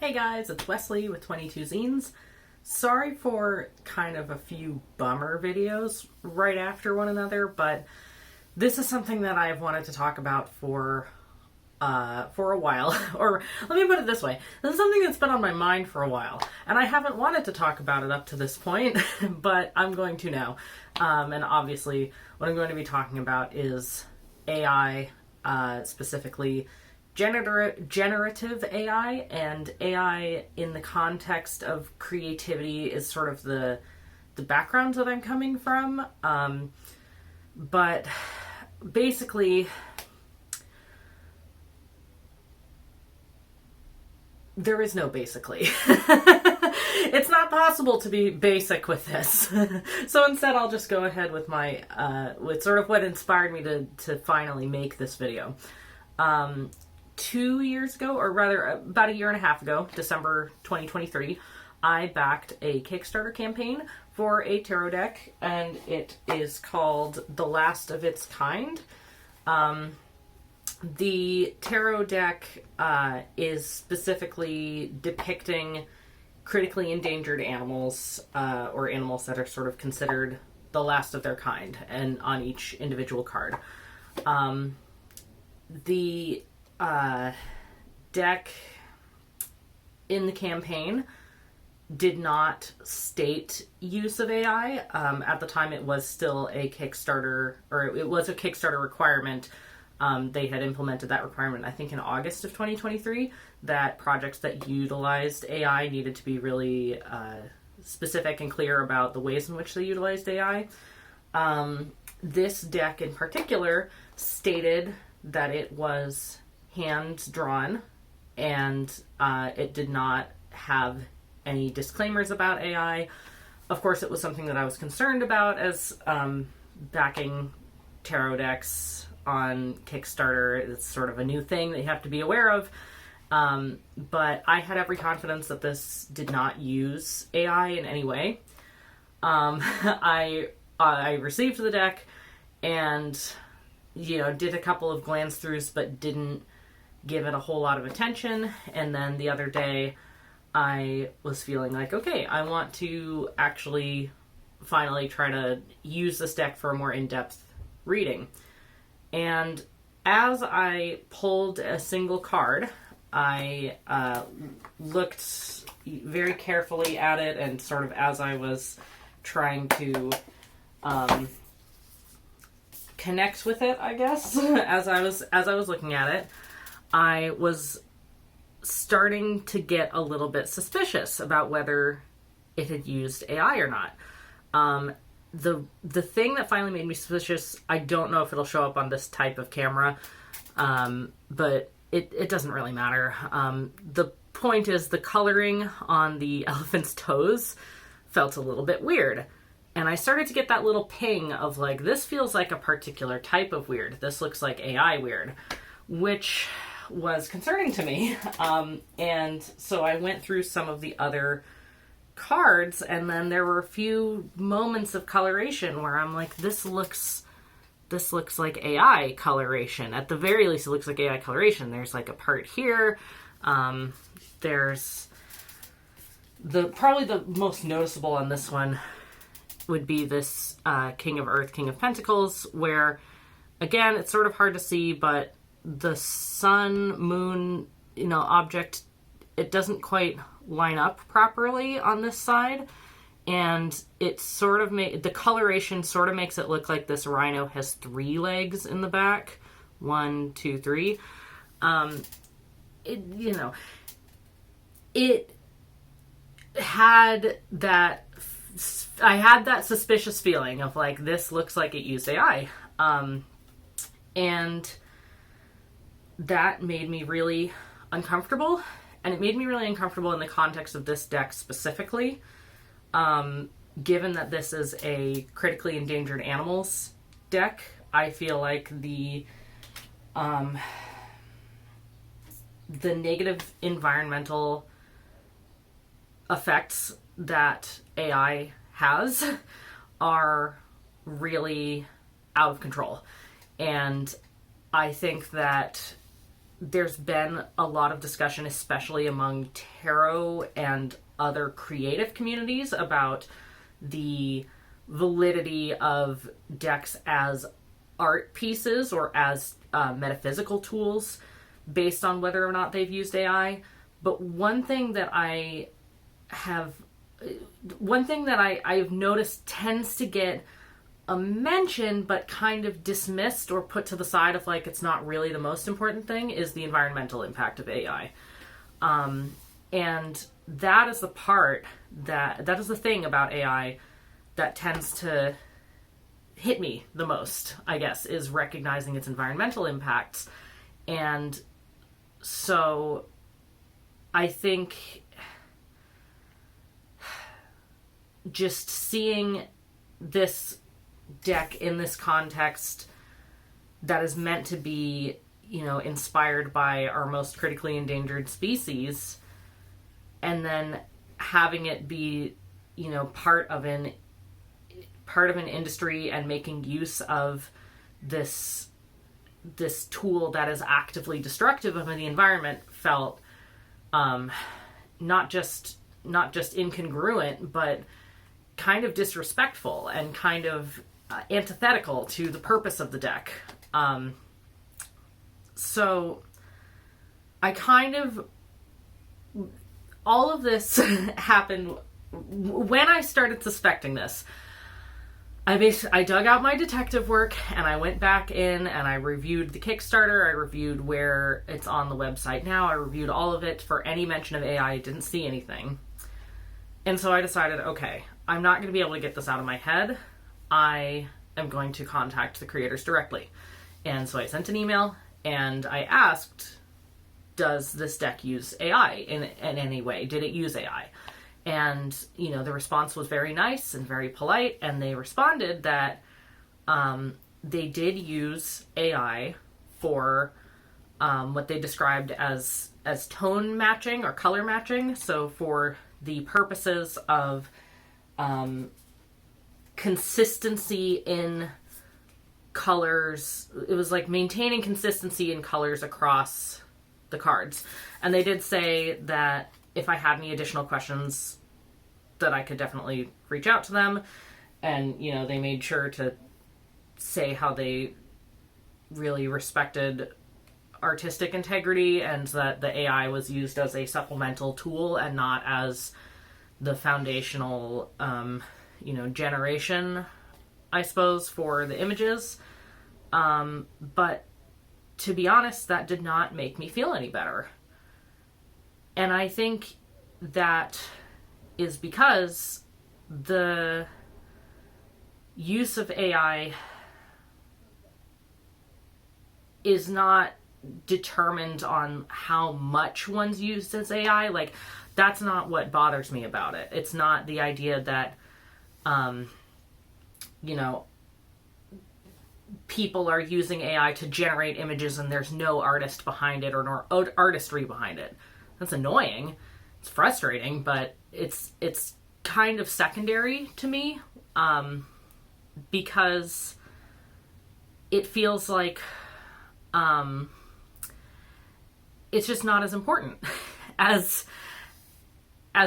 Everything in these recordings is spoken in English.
Hey guys, it's Wesley with 22zines. Sorry for kind of a few bummer videos right after one another, but this is something that I've wanted to talk about for a while. Or let me put it this way. This is something that's been on my mind for a while, and I haven't wanted to talk about it up to this point, but I'm going to now. And obviously, what I'm going to be talking about is AI, specifically generative AI, and AI in the context of creativity is sort of the background that I'm coming from. But basically, there is no basically. It's not possible to be basic with this. So instead I'll just go ahead with my with sort of what inspired me to finally make this video. 2 years ago, or rather about a year and a half ago, December 2023, I backed a Kickstarter campaign for a tarot deck, and it is called The Last of Its Kind. The tarot deck is specifically depicting critically endangered animals, or animals that are sort of considered the last of their kind, and on each individual card. The deck in the campaign did not state use of AI. At the time, it was still a Kickstarter, or it was a Kickstarter requirement. They had implemented that requirement, I think, in August of 2023, that projects that utilized AI needed to be really specific and clear about the ways in which they utilized AI. This deck in particular stated that it was hand-drawn, and it did not have any disclaimers about AI. Of course, it was something that I was concerned about, as backing tarot decks on Kickstarter is sort of a new thing that you have to be aware of. But I had every confidence that this did not use AI in any way. I received the deck and did a couple of glance throughs, but didn't give it a whole lot of attention. And then the other day, I was feeling like, okay, I want to actually finally try to use this deck for a more in-depth reading. And as I pulled a single card, I looked very carefully at it, and sort of as I was trying to connect with it, I guess, as I was looking at it, I was starting to get a little bit suspicious about whether it had used AI or not. The thing that finally made me suspicious, I don't know if it'll show up on this type of camera, but it doesn't really matter. The point is, the coloring on the elephant's toes felt a little bit weird. And I started to get that little ping of like, this feels like a particular type of weird. This looks like AI weird, which was concerning to me. And so I went through some of the other cards, and then there were a few moments of coloration where I'm like, this looks like AI coloration. At the very least, it looks like AI coloration. There's like a part here. There's probably the most noticeable on this one would be this King of Earth, King of Pentacles, where, again, it's sort of hard to see, but the sun, moon, object, it doesn't quite line up properly on this side, and it sort of the coloration sort of makes it look like this rhino has 3 legs in the back. 1, 2, 3. It had that. I had that suspicious feeling of like, this looks like it used AI. And that made me really uncomfortable. And it made me really uncomfortable in the context of this deck specifically. Given that this is a critically endangered animals deck, I feel like the negative environmental effects that AI has are really out of control. And I think that there's been a lot of discussion, especially among tarot and other creative communities, about the validity of decks as art pieces or as metaphysical tools based on whether or not they've used AI. But one thing that I've noticed tends to get a mention but kind of dismissed or put to the side of like it's not really the most important thing is the environmental impact of AI. And that is the part that is the thing about AI that tends to hit me the most, I guess, is recognizing its environmental impacts. And so I think just seeing this deck in this context that is meant to be, inspired by our most critically endangered species, and then having it be, part of an industry and making use of this tool that is actively destructive of the environment felt not just incongruent, but kind of disrespectful and kind of antithetical to the purpose of the deck. So I all of this happened when I started suspecting this. I dug out my detective work and I went back in and I reviewed the Kickstarter. I reviewed where it's on the website now. I reviewed all of it for any mention of AI. I didn't see anything. And so I decided, okay, I'm not going to be able to get this out of my head. I am going to contact the creators directly. And so I sent an email and I asked, does this deck use AI in any way? Did it use AI? And, the response was very nice and very polite. And they responded that they did use AI for what they described as tone matching or color matching. So for the purposes of consistency in colors, it was like maintaining consistency in colors across the cards. And they did say that if I had any additional questions, that I could definitely reach out to them. And, they made sure to say how they really respected artistic integrity and that the AI was used as a supplemental tool and not as the foundational, generation, I suppose, for the images. But to be honest, that did not make me feel any better. And I think that is because the use of AI is not determined on how much one's used as AI. Like, that's not what bothers me about it. It's not the idea that, people are using AI to generate images and there's no artist behind it or no artistry behind it. That's annoying. It's frustrating, but it's kind of secondary to me, because it feels like it's just not as important as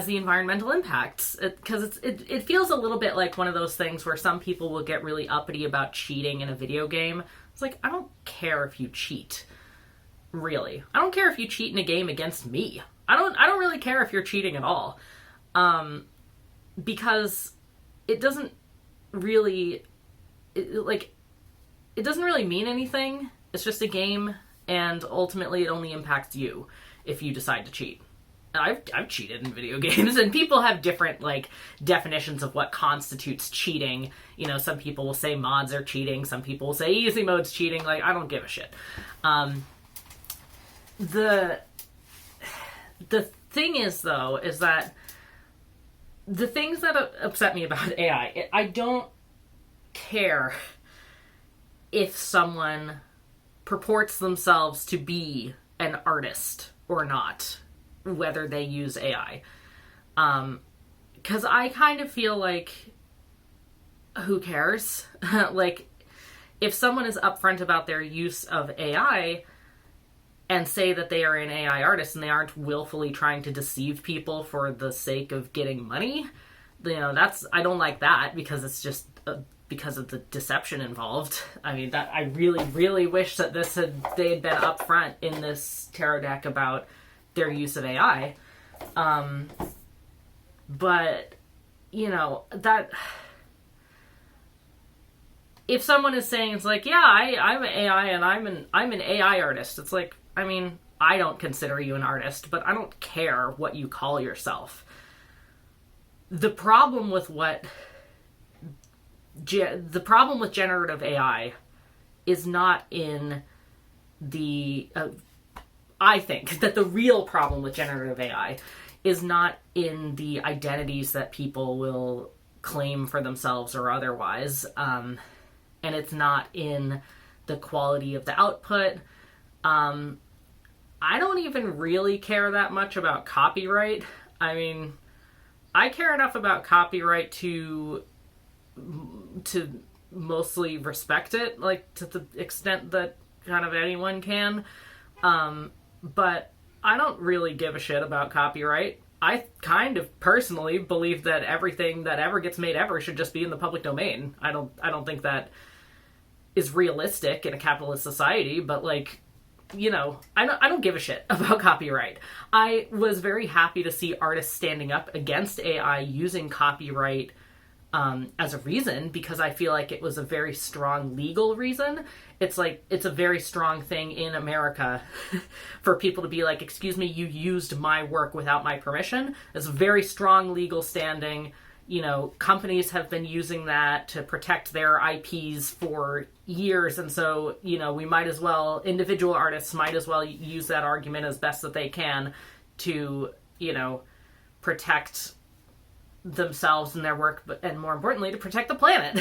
the environmental impacts, because it feels a little bit like one of those things where some people will get really uppity about cheating in a video game. It's like, I don't care if you cheat. Really. I don't care if you cheat in a game against me. I don't really care if you're cheating at all. Because it doesn't really mean anything. It's just a game, and ultimately it only impacts you if you decide to cheat. I've cheated in video games, and people have different definitions of what constitutes cheating. Some people will say mods are cheating, some people will say easy mode's cheating. I don't give a shit. The thing is, though, is that the things that upset me about AI, I don't care if someone purports themselves to be an artist or not, whether they use AI. Because I kind of feel like, who cares? If someone is upfront about their use of AI and say that they are an AI artist and they aren't willfully trying to deceive people for the sake of getting money. I don't like that, because it's just because of the deception involved. I mean, that I really, really wish that they had been upfront in this tarot deck about their use of AI. But that if someone is saying, it's like, yeah, I'm an AI and I'm an AI artist, it's like, I mean, I don't consider you an artist, but I don't care what you call yourself. The problem with generative AI is not in the I think that the real problem with generative AI is not in the identities that people will claim for themselves or otherwise, and it's not in the quality of the output. I don't even really care that much about copyright. I mean, I care enough about copyright to mostly respect it, like to the extent that kind of anyone can. But I don't really give a shit about copyright. I kind of personally believe that everything that ever gets made ever should just be in the public domain. I don't think that is realistic in a capitalist society, but like, I don't give a shit about copyright. I was very happy to see artists standing up against AI using copyright as a reason, because I feel like it was a very strong legal reason. It's like, it's a very strong thing in America for people to be like, excuse me, you used my work without my permission. It's a very strong legal standing. Companies have been using that to protect their IPs for years. And so, we might as well, individual artists might as well use that argument as best that they can to, protect themselves and their work, and more importantly, to protect the planet.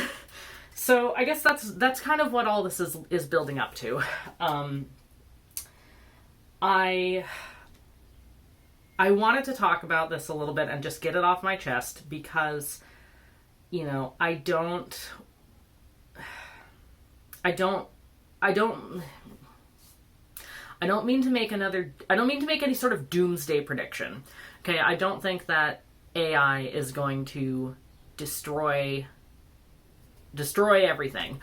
So I guess that's kind of what all this is building up to. I wanted to talk about this a little bit and just get it off my chest, because I don't mean to make any sort of doomsday prediction. Okay, I don't think that AI is going to destroy everything.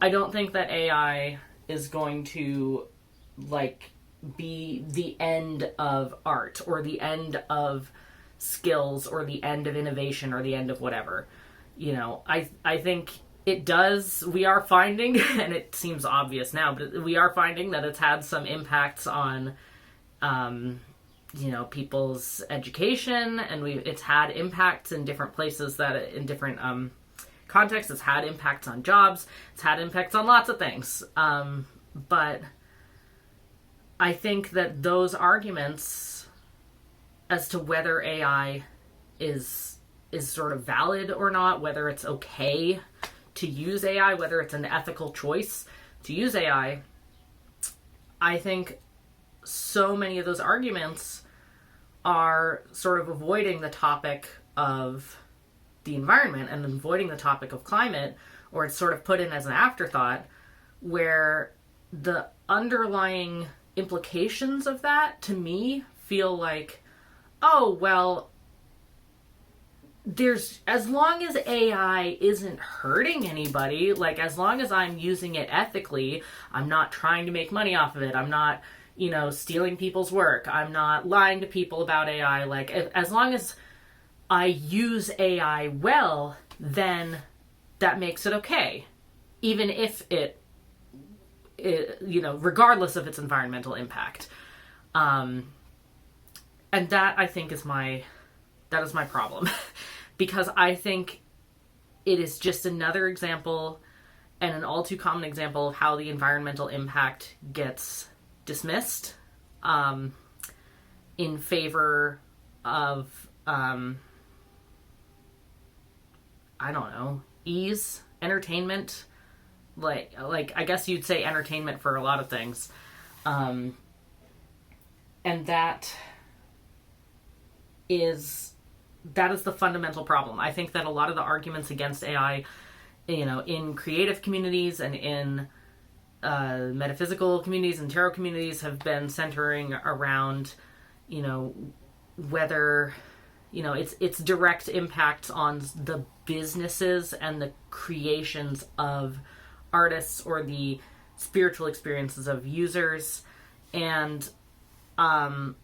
I don't think that AI is going to be the end of art, or the end of skills, or the end of innovation, or the end of whatever. I think it does. We are finding, and it seems obvious now, but we are finding that it's had some impacts on people's education, and it's had impacts in different places, that in different contexts. It's had impacts on jobs. It's had impacts on lots of things. But I think that those arguments as to whether AI is sort of valid or not, whether it's okay to use AI, whether it's an ethical choice to use AI, I think so many of those arguments are sort of avoiding the topic of the environment and avoiding the topic of climate, or it's sort of put in as an afterthought, where the underlying implications of that, to me, feel like, oh, well, as long as AI isn't hurting anybody, like as long as I'm using it ethically, I'm not trying to make money off of it, I'm not, stealing people's work, I'm not lying to people about AI, like as long as I use AI well, then that makes it okay. Even if it regardless of its environmental impact. And that, I think, is my problem. Because I think it is just another example, and an all too common example, of how the environmental impact gets dismissed in favor of I don't know, ease, entertainment, like I guess you'd say entertainment for a lot of things. And that is the fundamental problem. I think that a lot of the arguments against AI, in creative communities and in metaphysical communities and tarot communities have been centering around, you know, whether, you know, its direct impact on the businesses and the creations of artists or the spiritual experiences of users. And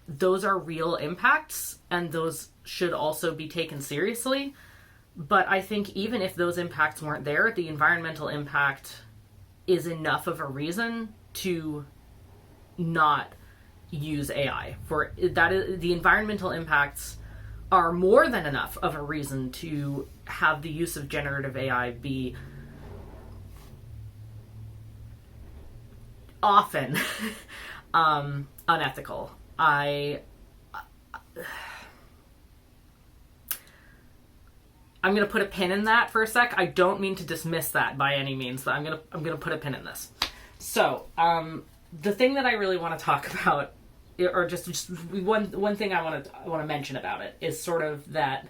those are real impacts, and those should also be taken seriously. But I think even if those impacts weren't there, the environmental impact is enough of a reason to not use AI. For that is, the environmental impacts are more than enough of a reason to have the use of generative AI be often unethical. I'm going to put a pin in that for a sec. I don't mean to dismiss that by any means, but I'm going to put a pin in this. So, the thing that I really want to talk about, or just one thing I want to mention about it, is sort of that,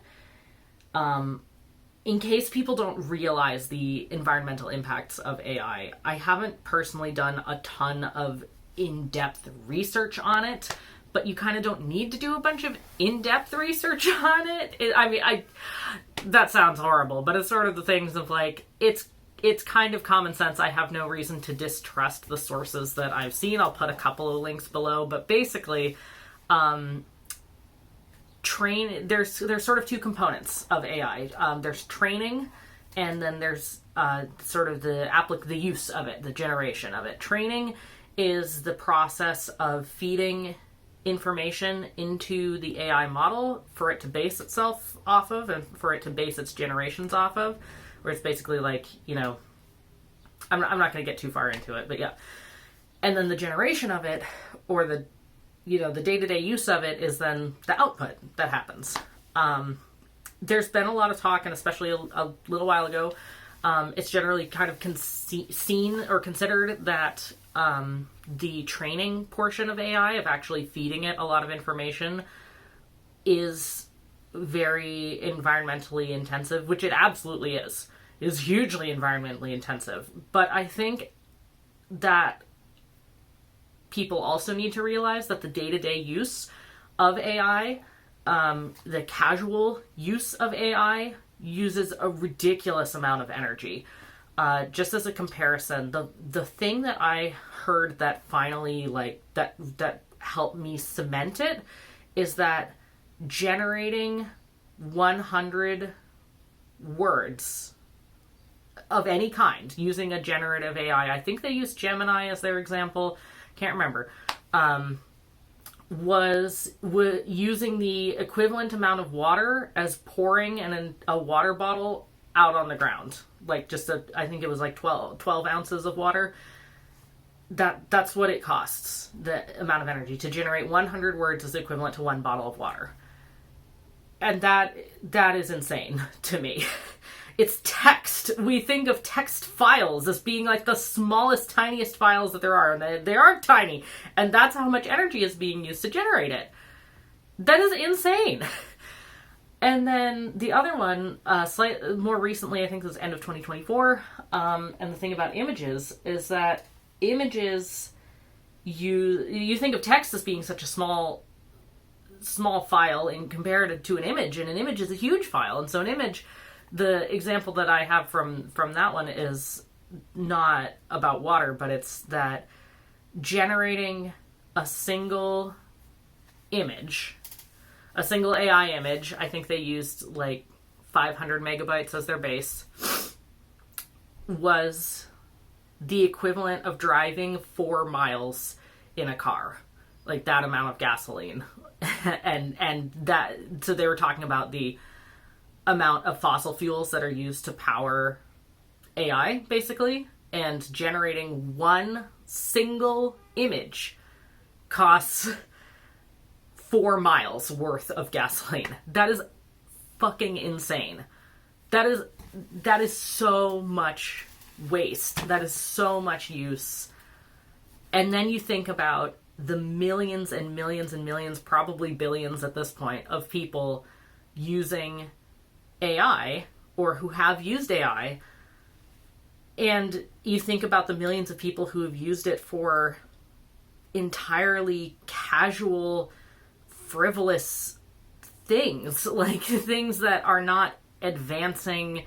in case people don't realize the environmental impacts of AI, I haven't personally done a ton of in-depth research on it, but you kind of don't need to do a bunch of in-depth research on it. That sounds horrible, but it's sort of the things of like, it's kind of common sense. I have no reason to distrust the sources that I've seen. I'll put a couple of links below, but basically, there's sort of two components of AI. There's training, and then there's sort of the use of it, the generation of it. Training is the process of feeding information into the AI model for it to base itself off of, and for it to base its generations off of, where it's basically like, you know, I'm not going to get too far into it, but yeah. And then the generation of it, or the, you know, the day-to-day use of it, is then the output that happens. There's been a lot of talk, and especially a little while ago, it's generally kind of seen or considered that the training portion of AI, of actually feeding it a lot of information, is very environmentally intensive, which it absolutely is. It is hugely environmentally intensive. But I think that people also need to realize that the day-to-day use of AI, the casual use of AI, uses a ridiculous amount of energy. Just as a comparison, the thing that I heard that finally, like, that helped me cement it, is that generating 100 words of any kind using a generative AI, I think they used Gemini as their example, can't remember, was using the equivalent amount of water as pouring a water bottle out on the ground. Like, I think it was like 12 ounces of water. That's what it costs, the amount of energy. To generate 100 words is equivalent to one bottle of water. And that is insane to me. It's text. We think of text files as being like the smallest, tiniest files that there are, and they aren't tiny. And that's how much energy is being used to generate it. That is insane. And then the other one, slightly more recently, I think it was end of 2024, and the thing about images is that images, you think of text as being such a small file in compared to an image, and an image is a huge file. And so an image, the example that I have from that one is not about water, but it's that generating a single image, a single AI image, I think they used like 500 megabytes as their base, was the equivalent of driving 4 miles in a car. Like, that amount of gasoline. and that, so they were talking about the amount of fossil fuels that are used to power AI, basically, and generating one single image costs 4 miles worth of gasoline. That is fucking insane. That is so much waste. That is so much use. And then you think about the millions and millions and millions, probably billions at this point, of people using AI, or who have used AI, And you think about the millions of people who have used it for entirely casual, frivolous things, like things that are not advancing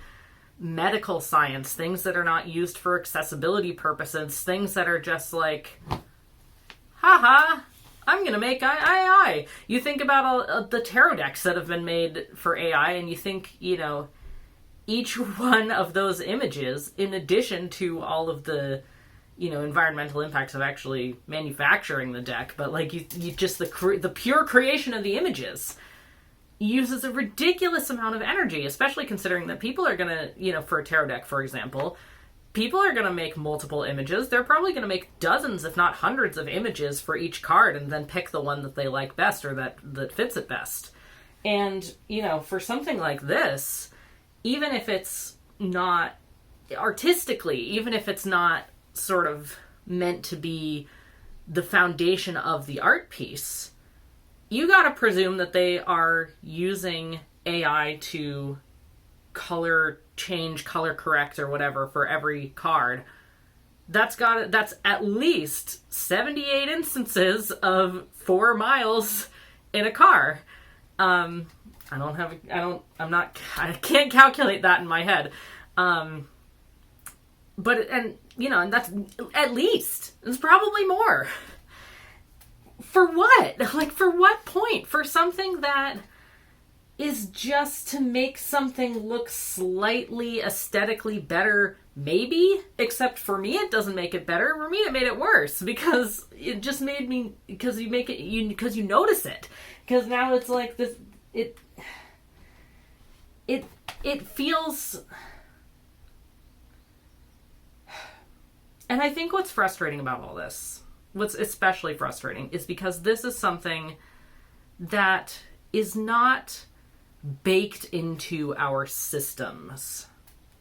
medical science, things that are not used for accessibility purposes, things that are just like, haha, I'm gonna make AI. You think about all the tarot decks that have been made for AI, and you think, each one of those images, in addition to all of the, environmental impacts of actually manufacturing the deck, but like you just the pure creation of the images uses a ridiculous amount of energy, especially considering that people are gonna, for a tarot deck, for example, people are gonna make multiple images. They're probably gonna make dozens, if not hundreds, of images for each card, and then pick the one that they like best or that fits it best. And for something like this, even if it's not artistically, even if it's not sort of meant to be the foundation of the art piece, you gotta presume that they are using AI to color change, color correct, or whatever for every card. That's at least 78 instances of 4 miles in a car. I can't calculate that in my head. And that's at least, it's probably more. For what? Like, for what point? For something that is just to make something look slightly aesthetically better, maybe? Except for me, it doesn't make it better. For me, it made it worse, because it just made me, because you notice it. Because now it's like this, it feels... And I think what's frustrating about all this, what's especially frustrating, is because this is something that is not baked into our systems.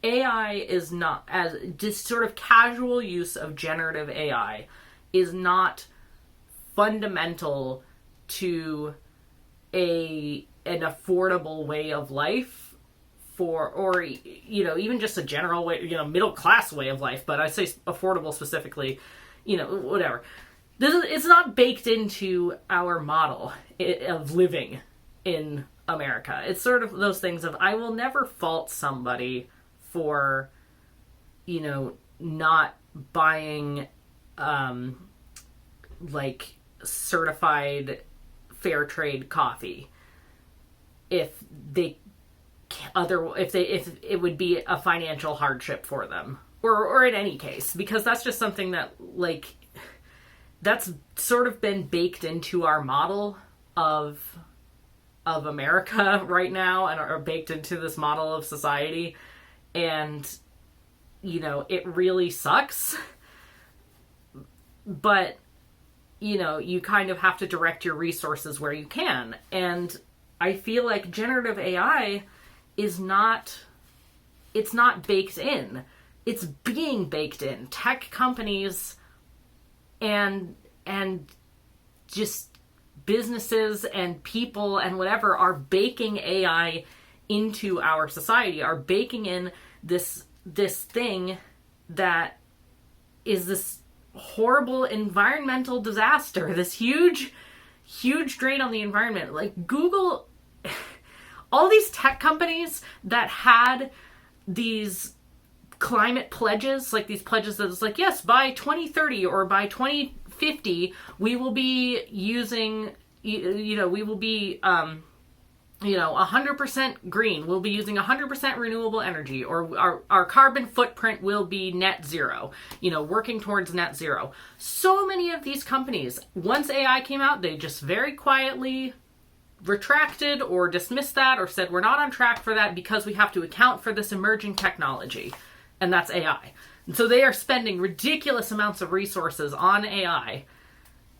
AI is not, as just sort of casual use of generative AI is not fundamental to an affordable way of life or even just a general way, middle class way of life, but I say affordable specifically, whatever. It's not baked into our model of living in America. It's sort of those things of, I will never fault somebody for, not buying, certified fair trade coffee if it would be a financial hardship for them, or in any case, because that's just something that, that's sort of been baked into our model of America right now, and are baked into this model of society, and it really sucks, but you kind of have to direct your resources where you can. And I feel like generative AI it's not baked in. It's being baked in. Tech companies and just businesses and people and whatever are baking AI into our society, are baking in this thing that is this horrible environmental disaster, this huge drain on the environment. Like Google, all these tech companies that had these climate pledges, like these pledges that was like, yes, by 2030 or by 2050, we will be using, we will be, 100% green. We'll be using 100% renewable energy, or our carbon footprint will be net zero, working towards net zero. So many of these companies, once AI came out, they just very quietly retracted or dismissed that, or said, we're not on track for that because we have to account for this emerging technology, and that's AI. And so they are spending ridiculous amounts of resources on AI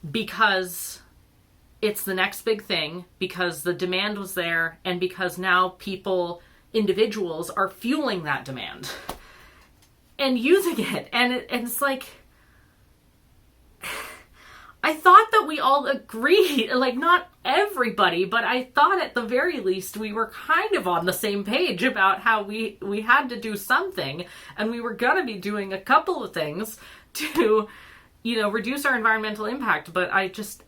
because it's the next big thing, because the demand was there, and because now individuals are fueling that demand and using it. And it's like, I thought that we all agreed, like not everybody, but I thought at the very least we were kind of on the same page about how we had to do something, and we were going to be doing a couple of things to, reduce our environmental impact. But I just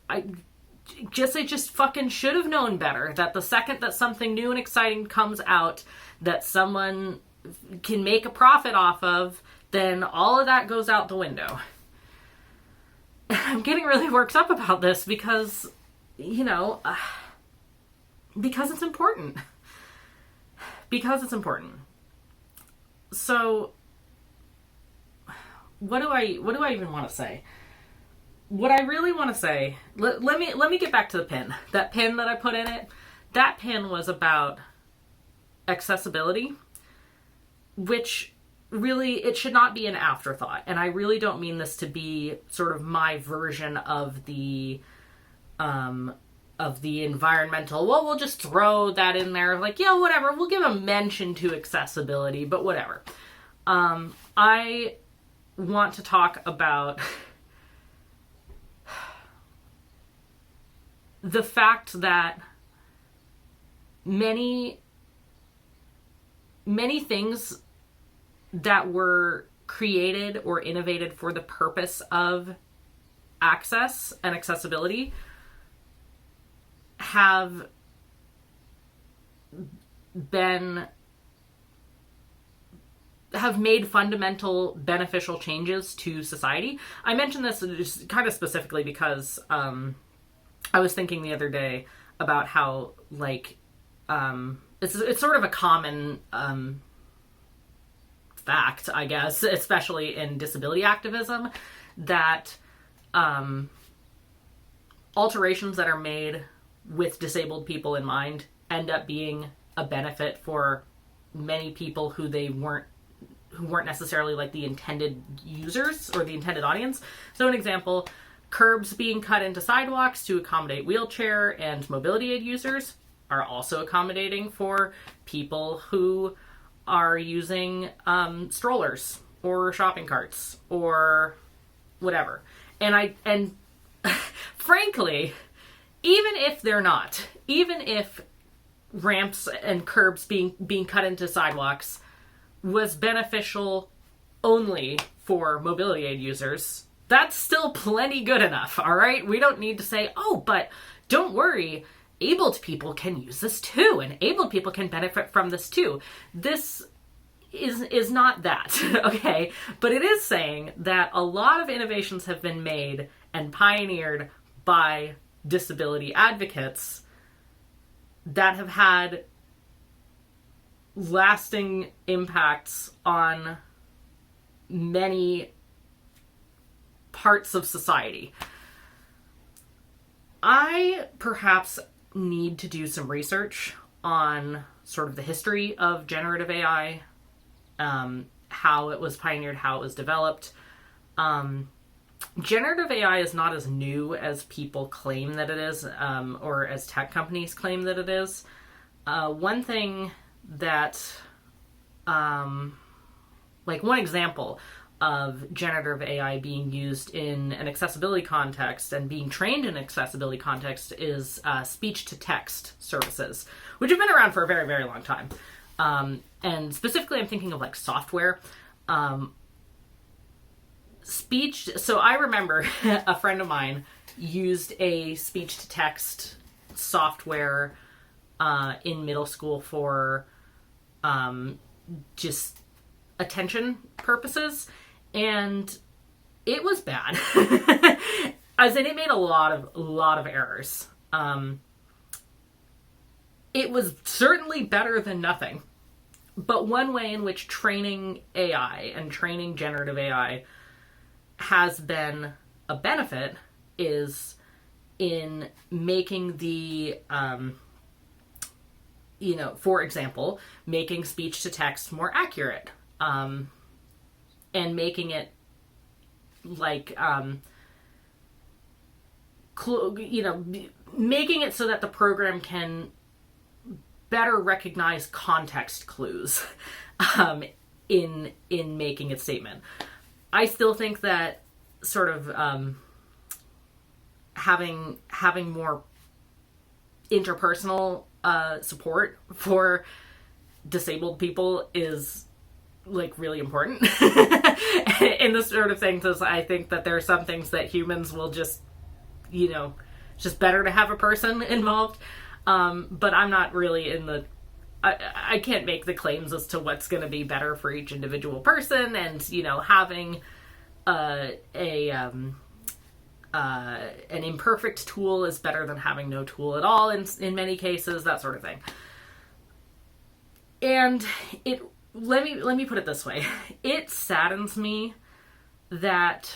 fucking should have known better, that the second that something new and exciting comes out that someone can make a profit off of, then all of that goes out the window. I'm getting really worked up about this because, because it's important. Because it's important. So, what do I even want to say? What I really want to say, let me get back to the pin. That pin that I put in it, that pin was about accessibility, which really, it should not be an afterthought. And I really don't mean this to be sort of my version of the environmental, well, we'll just throw that in there, like, yeah, whatever, we'll give a mention to accessibility, but whatever. I want to talk about the fact that many things that were created or innovated for the purpose of access and accessibility have made fundamental beneficial changes to society. I mention this just kind of specifically because I was thinking the other day about how, like, it's sort of a common fact, I guess, especially in disability activism, that alterations that are made with disabled people in mind end up being a benefit for many people who weren't necessarily like the intended users or the intended audience. So an example, curbs being cut into sidewalks to accommodate wheelchair and mobility aid users are also accommodating for people who are using strollers or shopping carts or whatever. And frankly, even if they're not, even if ramps and curbs being cut into sidewalks was beneficial only for mobility aid users, that's still plenty good enough, all right? We don't need to say, oh, but don't worry, abled people can use this too, and abled people can benefit from this too. This is not that, okay? But it is saying that a lot of innovations have been made and pioneered by disability advocates that have had lasting impacts on many parts of society. I perhaps need to do some research on sort of the history of generative AI, how it was pioneered, how it was developed. Generative AI is not as new as people claim that it is, or as tech companies claim that it is. One thing that, like one example of generative AI being used in an accessibility context and being trained in an accessibility context is speech-to-text services, which have been around for a very, very long time. And specifically, I'm thinking of like software. So I remember a friend of mine used a speech-to-text software in middle school for just attention purposes, and it was bad. As in, it made a lot of errors. It was certainly better than nothing. But one way in which training AI and training generative AI has been a benefit is in making the, for example, making speech to text more accurate, and making it like, making it so that the program can better recognize context clues in making its statement. I still think that sort of having more interpersonal support for disabled people is like really important in this sort of thing, because I think that there are some things that humans will just, just better to have a person involved. But I'm not really in the, I can't make the claims as to what's going to be better for each individual person, and having an imperfect tool is better than having no tool at all in many cases, that sort of thing. And let me put it this way. It saddens me that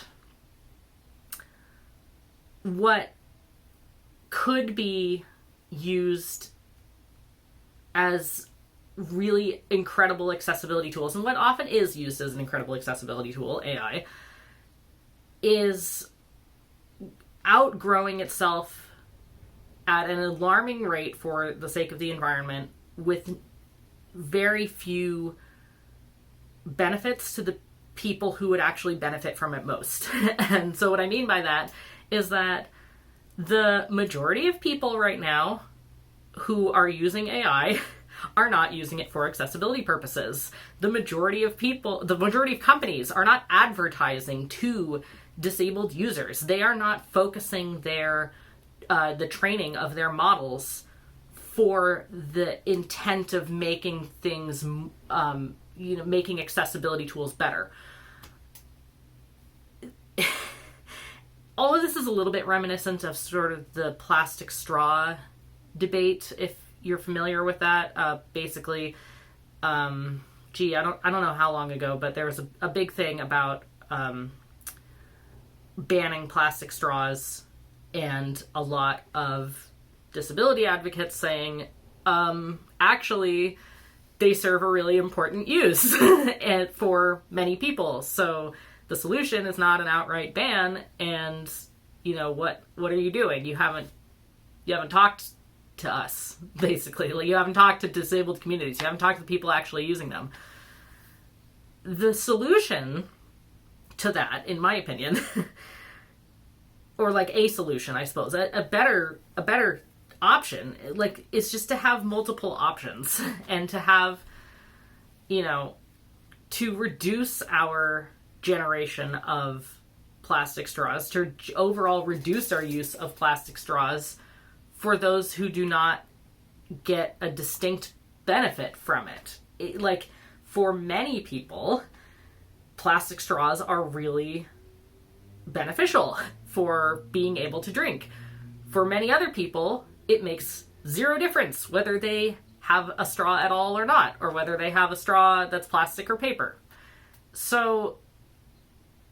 what could be used as really incredible accessibility tools, and what often is used as an incredible accessibility tool, AI, is outgrowing itself at an alarming rate for the sake of the environment, with very few benefits to the people who would actually benefit from it most. And so what I mean by that is that the majority of people right now who are using AI are not using it for accessibility purposes. The majority of companies are not advertising to disabled users. They are not focusing the training of their models for the intent of making things, making accessibility tools better. All of this is a little bit reminiscent of sort of the plastic straw debate, if you're familiar with that. Basically, I don't know how long ago, but there was a big thing about banning plastic straws, and a lot of disability advocates saying, actually, they serve a really important use for many people. So the solution is not an outright ban. And what are you doing? You haven't talked to us, basically. Like, you haven't talked to disabled communities. You haven't talked to the people actually using them. The solution to that, in my opinion, or like a solution, I suppose, a better option, like, is just to have multiple options, and to have, to reduce our generation of plastic straws, to overall reduce our use of plastic straws for those who do not get a distinct benefit from it. Like, for many people, plastic straws are really beneficial for being able to drink. For many other people, it makes zero difference whether they have a straw at all or not, or whether they have a straw that's plastic or paper. So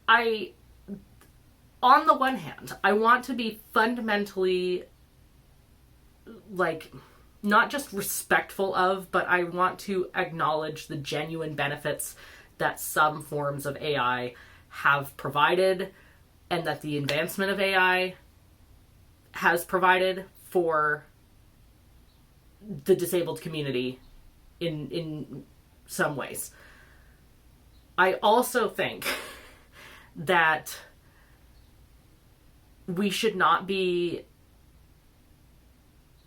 on the one hand, I want to be fundamentally, like, not just respectful of, but I want to acknowledge the genuine benefits that some forms of AI have provided, and that the advancement of AI has provided for the disabled community in some ways. I also think that we should not be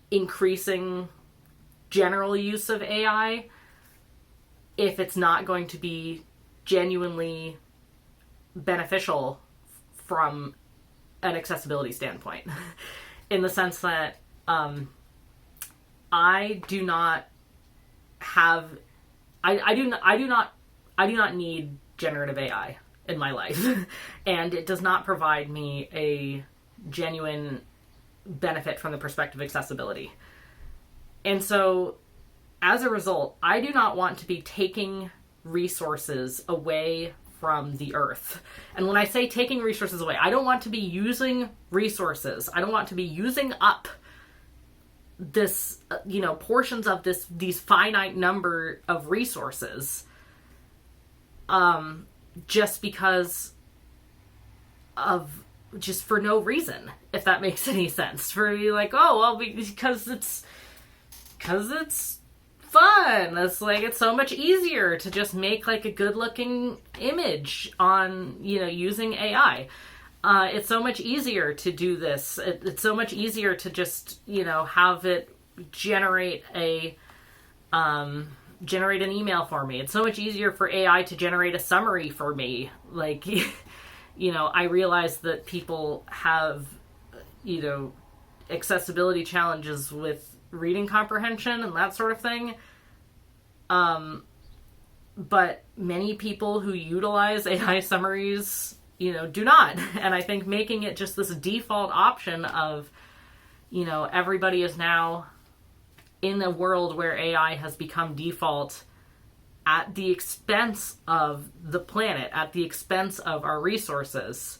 increasing general use of AI if it's not going to be genuinely beneficial from an accessibility standpoint. In the sense that I do not need generative AI in my life, and it does not provide me a genuine benefit from the perspective of accessibility. And so, as a result, I do not want to be taking resources away from the earth. And when I say taking resources away, I don't want to be using resources. I don't want to be using up this, portions of these finite number of resources, just for no reason, if that makes any sense. For you, like, because it's fun. It's like, it's so much easier to just make like a good looking image on, using AI. It's so much easier to do this. It's so much easier to just, have it generate generate an email for me. It's so much easier for AI to generate a summary for me. Like, I realize that people have, accessibility challenges with reading comprehension and that sort of thing. But many people who utilize AI summaries, do not. And I think making it just this default option of, everybody is now in a world where AI has become default at the expense of the planet, at the expense of our resources,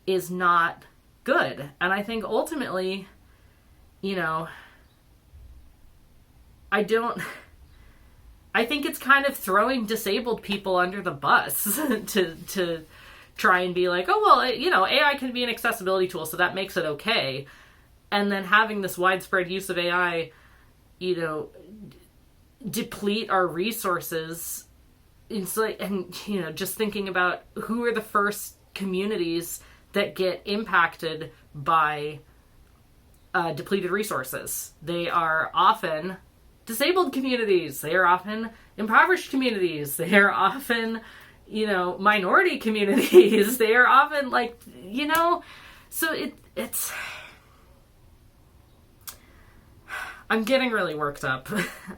is not good. And I think ultimately, I think it's kind of throwing disabled people under the bus to try and be like, oh, well, AI can be an accessibility tool, so that makes it okay. And then having this widespread use of AI, deplete our resources. It's like, and, just thinking about who are the first communities that get impacted by depleted resources. They are often disabled communities. They are often impoverished communities. They are often, minority communities. They are often so it's, I'm getting really worked up.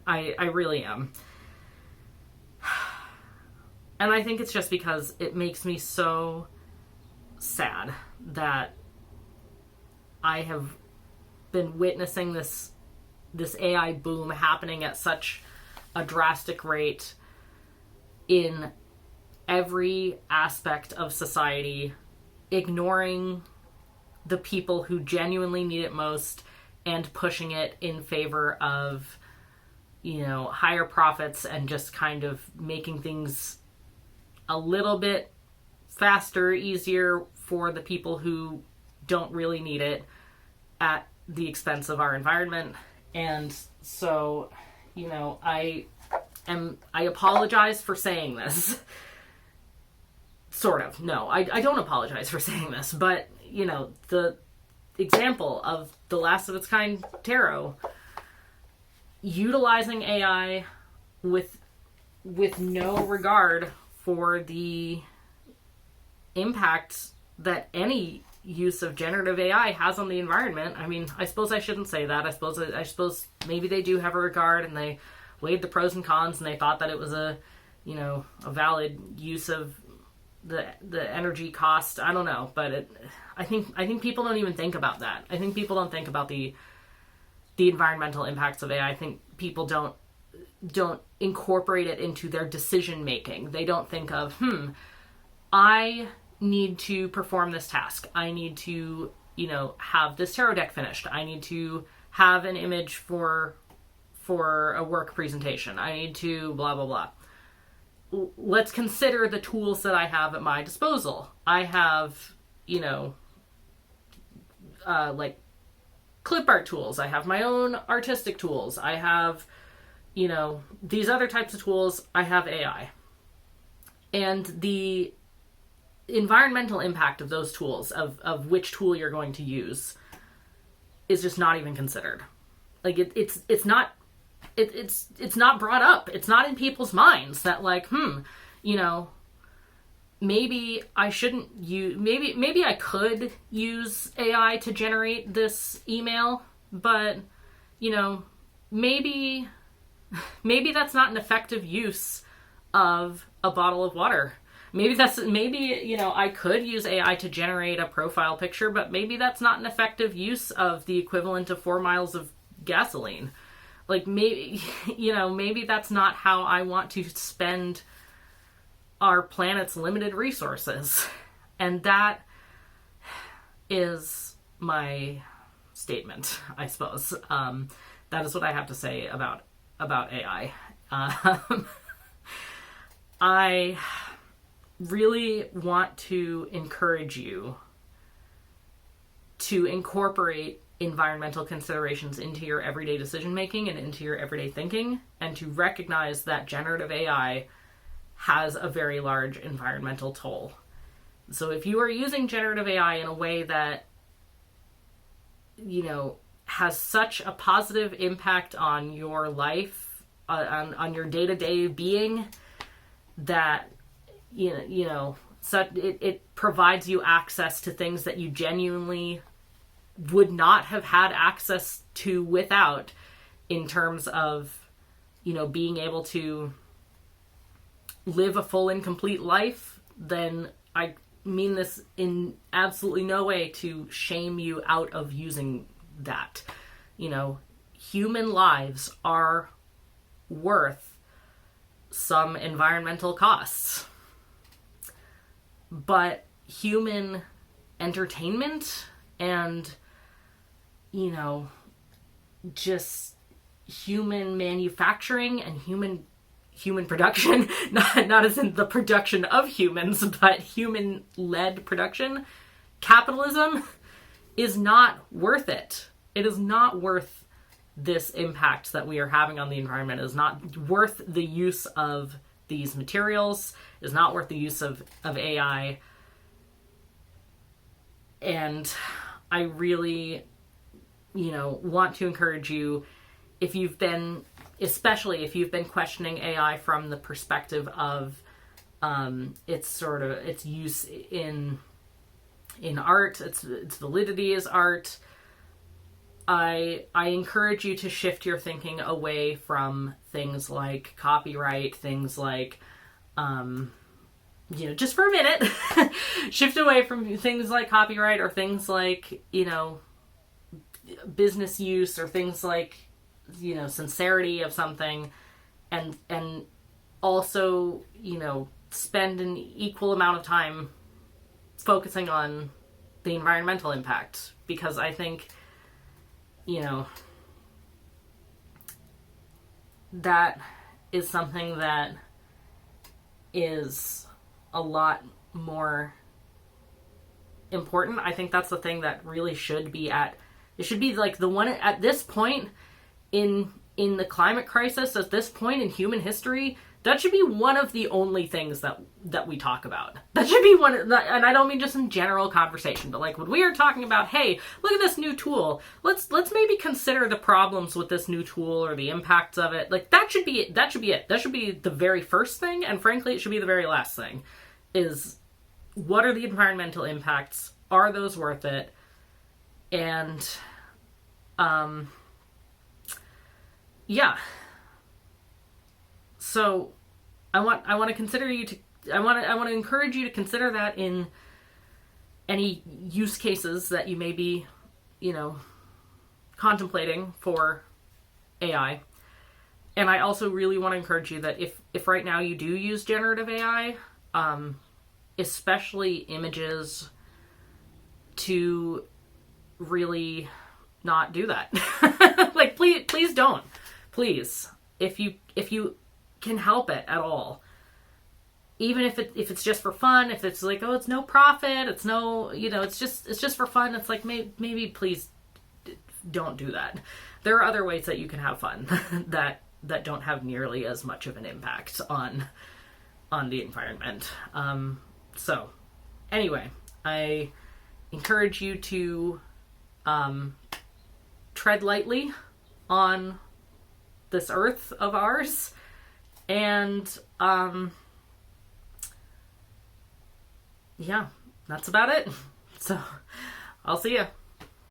I really am. And I think it's just because it makes me so sad that I have been witnessing this AI boom happening at such a drastic rate in every aspect of society, ignoring the people who genuinely need it most and pushing it in favor of, higher profits and just kind of making things a little bit faster, easier for the people who don't really need it at the expense of our environment. And so, I apologize for saying this. Sort of. No, I don't apologize for saying this, but, the example of the last of its kind tarot, utilizing AI with no regard for the impact that any use of generative AI has on the environment. I mean, I suppose I shouldn't say that. I suppose maybe they do have a regard and they weighed the pros and cons and they thought that it was a valid use of the energy cost. I don't know, but I think people don't even think about that. I think people don't think about the environmental impacts of AI. I think people don't incorporate it into their decision making. They don't think of, I need to perform this task. I need to, have this tarot deck finished. I need to have an image for a work presentation. I need to blah, blah, blah. Let's consider the tools that I have at my disposal. I have, like clip art tools. I have my own artistic tools. I have, these other types of tools. I have AI. And the environmental impact of those tools, of which tool you're going to use, is just not even considered. Like it's not brought up. It's not in people's minds that like, maybe I shouldn't use, maybe I could use AI to generate this email, but maybe that's not an effective use of a bottle of water. Maybe I could use AI to generate a profile picture, but maybe that's not an effective use of the equivalent of 4 miles of gasoline. Like maybe that's not how I want to spend our planet's limited resources. And that is my statement, I suppose. That is what I have to say about AI. I really want to encourage you to incorporate environmental considerations into your everyday decision making and into your everyday thinking, and to recognize that generative AI has a very large environmental toll. So if you are using generative AI in a way that, has such a positive impact on your life, on your day-to-day being, that, so it provides you access to things that you genuinely would not have had access to without, in terms of, being able to live a full and complete life, then I mean this in absolutely no way to shame you out of using that. Human lives are worth some environmental costs. But human entertainment and, just human manufacturing and human production, not as in the production of humans, but human-led production, capitalism is not worth it. It is not worth this impact that we are having on the environment. It is not worth the use of these materials. It is not worth the use of AI. And I really, want to encourage you, especially if you've been questioning AI from the perspective of its use in art, its validity as art, I encourage you to shift your thinking away from things like copyright, things like, just for a minute, shift away from things like copyright or things like, business use or things like, sincerity of something, and also, spend an equal amount of time focusing on the environmental impact, because I think, that is something that is a lot more important. I think that's the thing that really should be it should be like the one at this point in the climate crisis, at this point in human history, that should be one of the only things that we talk about. That should be one, and I don't mean just in general conversation, but like when we are talking about, hey, look at this new tool, let's maybe consider the problems with this new tool or the impacts of it. Like that should be it. That should be the very first thing, and frankly, it should be the very last thing. Is what are the environmental impacts? Are those worth it? And, yeah. So I want to encourage you to consider that in any use cases that you may be, contemplating for AI. And I also really want to encourage you that if right now you do use generative AI, especially images, to really not do that. Like, please don't. Please, if you can help it at all, even if it's just for fun, if it's like, oh, it's no profit, it's no, it's just for fun, it's like, maybe please don't do that. There are other ways that you can have fun that don't have nearly as much of an impact on the environment. So anyway, I encourage you to tread lightly on this earth of ours, and yeah, that's about it. So I'll see ya.